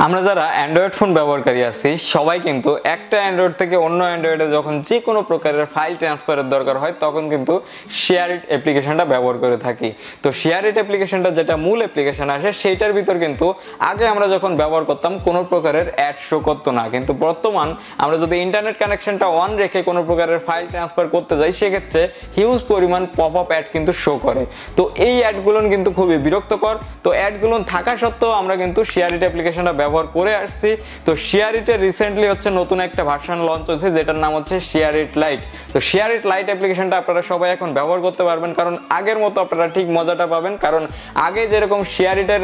আমরা যারা Android phone ব্যবহারকারী আছি সবাই কিন্তু একটা অ্যান্ড্রয়েড থেকে অন্য অ্যান্ড্রয়েডে যখন যে কোনো প্রকারের ফাইল ট্রান্সফারের দরকার হয় তখন কিন্তু SHAREit অ্যাপ্লিকেশনটা ব্যবহার করে থাকি। তো SHAREit অ্যাপ্লিকেশনটা যেটা মূল অ্যাপ্লিকেশন আসে সেইটার ভিতর কিন্তু আগে আমরা যখন ব্যবহার করতাম কোনো প্রকারের অ্যাড শো করতো না, কিন্তু বর্তমান আমরা যদি ইন্টারনেট কানেকশনটা অন রেখে কোনো প্রকারের ফাইল ট্রান্সফার করতে যাই সেক্ষেত্রে হিউজ পরিমাণ পপ আপ অ্যাড কিন্তু শো করে। তো এই অ্যাডগুলো কিন্তু খুবই বিরক্তকর। তো অ্যাডগুলো থাকা সত্ত্বেও আমরা কিন্তু SHAREit অ্যাপ্লিকেশনটা ব্যবহার করে আসছি। তো SHAREit এর রিসেন্টলি হচ্ছে নতুন একটা ভার্সন লঞ্চ হয়েছে যেটার নাম হচ্ছে SHAREit Lite। তো SHAREit Lite অ্যাপ্লিকেশনটা আপনারা সবাই এখন ব্যবহার করতে পারবেন, কারণ আগের মতো আপনারা ঠিক মজাটা পাবেন। কারণ আগে যেরকম SHAREit এর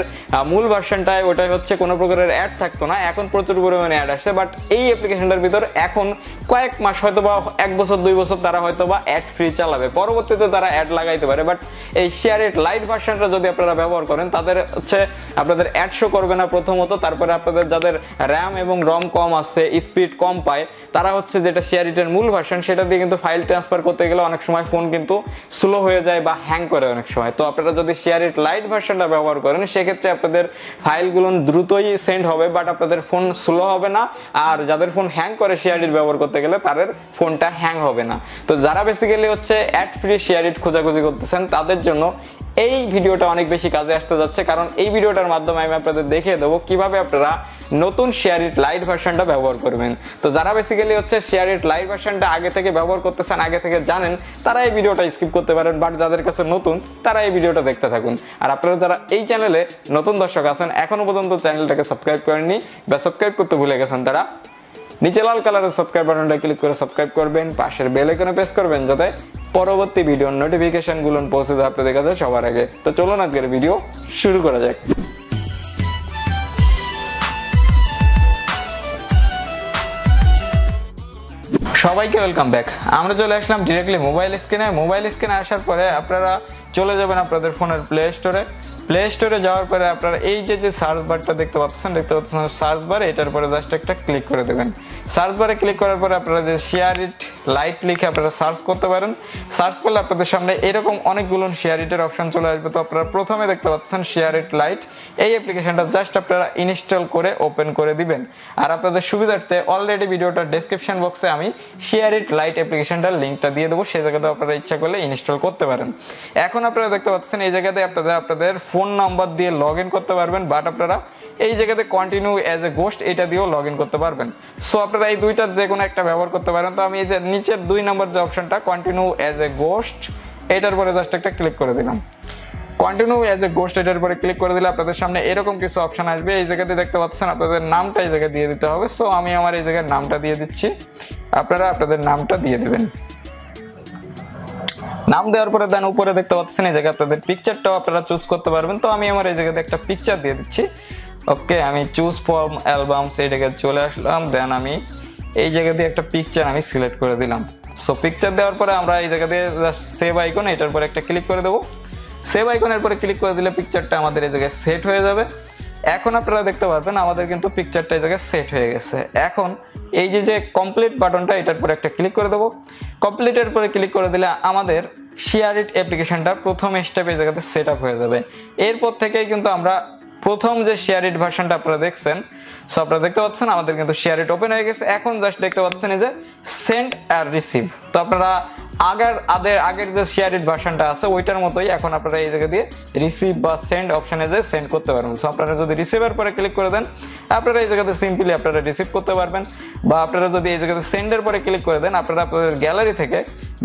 মূল ভার্সনটায় ওটাই হচ্ছে কোনো প্রকারের অ্যাড থাকতো না, এখন প্রচুর পরিমাণে অ্যাড আসছে। বাট এই অ্যাপ্লিকেশনটার ভিতর এখন কয়েক মাস হয়তো বা 1 বছর 2 বছর তারা হয়তো বা অ্যাড ফ্রি চালাবে, পরবর্তীতে তারা অ্যাড লাগাইতে পারে। বাট এই SHAREit Lite ভার্সনটা যদি আপনারা ব্যবহার করেন তাদের হচ্ছে আপনাদের অ্যাড শো করবে না প্রথমত, তারপরে আপনাদের যাদের র্যাম এবং রম কম আছে, স্পিড কম পায়, তারা হচ্ছে যেটা SHAREit এর মূল ভার্সন সেটা দিয়ে কিন্তু ফাইল ট্রান্সফার করতে গেলে অনেক সময় ফোন কিন্তু স্লো হয়ে যায় বা হ্যাং করে অনেক সময়। তো আপনারা যদি SHAREit Lite ভার্সনটা ব্যবহার করেন সেক্ষেত্রে আপনাদের ফাইলগুলো দ্রুতই সেন্ড হবে, বাট আপনাদের ফোন স্লো হবে না। আর যাদের ফোন হ্যাং করে SHAREit ব্যবহার করতে গেলে তাদের ফোনটা হ্যাং হবে না। তো যারা বেসিক্যালি হচ্ছে অ্যাড ফ্রি SHAREit খোঁজাখুঁজি করতেছেন তাদের জন্য এই ভিডিওটা অনেক বেশি কাজে আসতে যাচ্ছে, কারণ এই ভিডিওটার মাধ্যমে আমি আপনাদের দেখিয়ে দেবো কিভাবে আপনারা নতুন SHAREit Lite ভার্সনটা ব্যবহার করবেন। তো যারা বেসিক্যালি হচ্ছে SHAREit Lite ভার্সনটা আগে থেকে ব্যবহার করতেছেন, আগে থেকে জানেন, তারা এই ভিডিওটা স্কিপ করতে পারেন। বাট যাদের কাছে নতুন তারা এই ভিডিওটা দেখতে থাকুন। আর আপনারা যারা এই চ্যানেলে নতুন দর্শক আছেন এখনো পর্যন্ত চ্যানেলটাকে সাবস্ক্রাইব করেননি বা সাবস্ক্রাইব করতে ভুলে গেছেন, তারা নিচে লাল কালারের সাবস্ক্রাইব বাটনটা ক্লিক করে সাবস্ক্রাইব করবেন, পাশের বেল আইকনে প্রেস করবেন যাতে পরবর্তী ভিডিওর নোটিফিকেশনগুলো পৌঁছে যায় আপনাদের কাছে সবার আগে। তো চলুন আজকের ভিডিও শুরু করা যাক। সবাইকে ওয়েলকাম ব্যাক। আমরা চলে আসলাম ডিরেক্টলি মোবাইল স্ক্রিনে আসার পরে আপনারা চলে যাবেন আপনাদের ফোনের প্লে স্টোরে যাওয়ার পরে আপনারা এই যে সার্চ বারটা দেখতে পাচ্ছেন সার্চ বারে, এটার পরে জাস্ট একটা ক্লিক করে দেবেন। সার্চ বারে ক্লিক করার পরে আপনারা যে SHAREit Lite লিখে আপনারা সার্চ করতে পারেন। সার্চ করলে আপনাদের সামনে এরকম অনেকগুলো SHAREit এর অপশন চলে আসবে। তো আপনারা প্রথমে দেখতে পাচ্ছেন SHAREit Lite, এই অ্যাপ্লিকেশনটা জাস্ট আপনারা ইনস্টল করে ওপেন করে দিবেন। আর আপনাদের সুবিধার্থে অলরেডি ভিডিওটার ডেসক্রিপশন বক্সে আমি SHAREit Lite অ্যাপ্লিকেশনটার লিঙ্কটা দিয়ে দেবো, সেই জায়গাতে আপনারা ইচ্ছা করলে ইনস্টল করতে পারেন। এখন আপনারা দেখতে পাচ্ছেন এই জায়গাতে আপনাদের ফোন নাম্বার দিয়ে লগ ইন করতে পারবেন, বাট আপনারা এই জায়গাতে কন্টিনিউ অ্যাজ এ গোস্ট এটা দিয়েও লগ ইন করতে পারবেন। সো আপনারা এই দুইটার যে কোনো একটা ব্যবহার করতে পারেন। তো আমি এই যে নিচের 2 নম্বর যে অপশনটা কন্টিনিউ অ্যাজ এ গোস্ট, এটার পরে জাস্ট একটা ক্লিক করে দিলাম। কন্টিনিউ অ্যাজ এ গোস্ট এটার পরে ক্লিক করে দিলে আপনাদের সামনে এরকম কিছু অপশন আসবে। এই জায়গাতে দেখতে পাচ্ছেন আপনাদের নামটা এই জায়গায় দিয়ে দিতে হবে। সো আমি আমার এই জায়গায় নামটা দিয়ে দিচ্ছি, আপনারা আপনাদের নামটা দিয়ে দেবেন। নাম দেওয়ার পরে দেন উপরে দেখতে পাচ্ছেন এই জায়গায় আপনাদের পিকচারটাও আপনারা চুজ করতে পারবেন। তো আমি আমার এই জায়গাতে একটা পিকচার দিয়ে দিচ্ছি। ওকে, আমি চুজ ফ্রম অ্যালবামস এই জায়গায় চলে আসলাম। দেন আমি এই জায়গা দিয়ে একটা পিকচার আমি সিলেক্ট করে দিলাম। সো পিকচার দেওয়ার পরে আমরা এই জায়গা দিয়ে সেভ আইকন, এটার পরে একটা ক্লিক করে দেবো। সেভ আইকনের পরে ক্লিক করে দিলে পিকচারটা আমাদের এই জায়গায় সেট হয়ে যাবে। এখন আপনারা দেখতে পারবেন আমাদের কিন্তু পিকচারটা এই জায়গায় সেট হয়ে গেছে। এখন এই যে কমপ্লিট বাটনটা, এটার পরে একটা ক্লিক করে দেবো। কমপ্লিটের পরে ক্লিক করে দিলে আমাদের SHAREit অ্যাপ্লিকেশনটা প্রথম স্টেপে এই জায়গাতে সেট আপ হয়ে যাবে। এরপর থেকেই কিন্তু আমরা প্রথম যে SHAREit ভার্সনটা আপনারা দেখছেন, সো আপনারা দেখতে পাচ্ছেন আমাদের কিন্তু SHAREit ওপেন হয়ে গেছে। এখন জাস্ট দেখতে পাচ্ছেন এই যে সেন্ড আর রিসিভ। তো আপনারা আগের যে SHAREit ভার্সনটা আছে ওইটার মতোই এখন আপনারা এই জায়গা দিয়ে রিসিভ বা সেন্ড অপশনে যে সেন্ড করতে পারবেন। সো আপনারা যদি রিসিভের পরে ক্লিক করে দেন আপনারা এই জায়গাতে সিম্পলি আপনারা রিসিভ করতে পারবেন, বা আপনারা যদি এই জায়গাতে সেন্ডের পরে ক্লিক করে দেন আপনারা আপনাদের গ্যালারি থেকে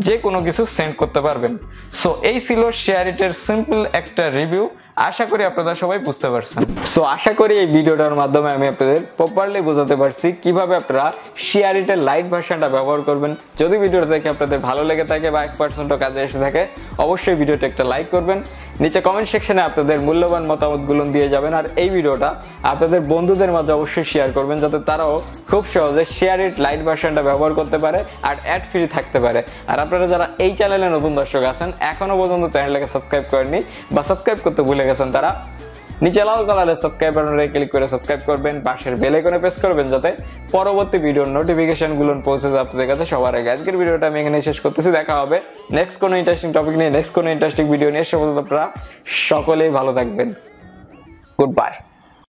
যে কোনো কিছু সেন্ড করতে পারবেন। সো এই ছিল SHAREit এর সিম্পল একটা রিভিউ। আশা করি আপনারা সবাই বুঝতে পারছেন। সো আশা করি এই ভিডিওটার মাধ্যমে আমি আপনাদের প্রপারলি বোঝাতে পারছি কিভাবে আপনারা SHAREit এর লাইট ভার্সনটা ব্যবহার করবেন। যদি ভিডিওটা দেখে আপনাদের ভালো লেগে থাকে বা 1% কাজে এসে থাকে অবশ্যই ভিডিওটা একটা লাইক করবেন। নিচে কমেন্ট সেকশনে আপনাদের মূল্যবান মতামতগুলো দিয়ে যাবেন। আর এই ভিডিওটা আপনাদের বন্ধুদের মাঝে অবশ্যই শেয়ার করবেন যাতে তারাও খুব সহজে SHAREit Lite ভার্সনটা ব্যবহার করতে পারে আর অ্যাড ফ্রি থাকতে পারে। আর আপনারা যারা এই চ্যানেলে নতুন দর্শক আছেন এখনো পর্যন্ত চ্যানেলটাকে সাবস্ক্রাইব করেননি বা সাবস্ক্রাইব করতে ভুলে গেছেন, তারা নিচে লাল কালারের সাবস্ক্রাইব বাটনে ক্লিক করে সাবস্ক্রাইব করবেন, পাশের বেল আইকনে প্রেস করবেন যাতে পরবর্তী ভিডিওর নোটিফিকেশনগুলো পৌঁছে যায় আপনাদের কাছে সবার আগে। আজকের ভিডিওটা আমি এখানে শেষ করতেছি। দেখা হবে নেক্সট কোনো ইন্টারেস্টিং টপিক নিয়ে, নেক্সট কোনো ইন্টারেস্টিং ভিডিও নিয়ে। সে পর্যন্ত আপনারা সকলেই ভালো থাকবেন। Good bye.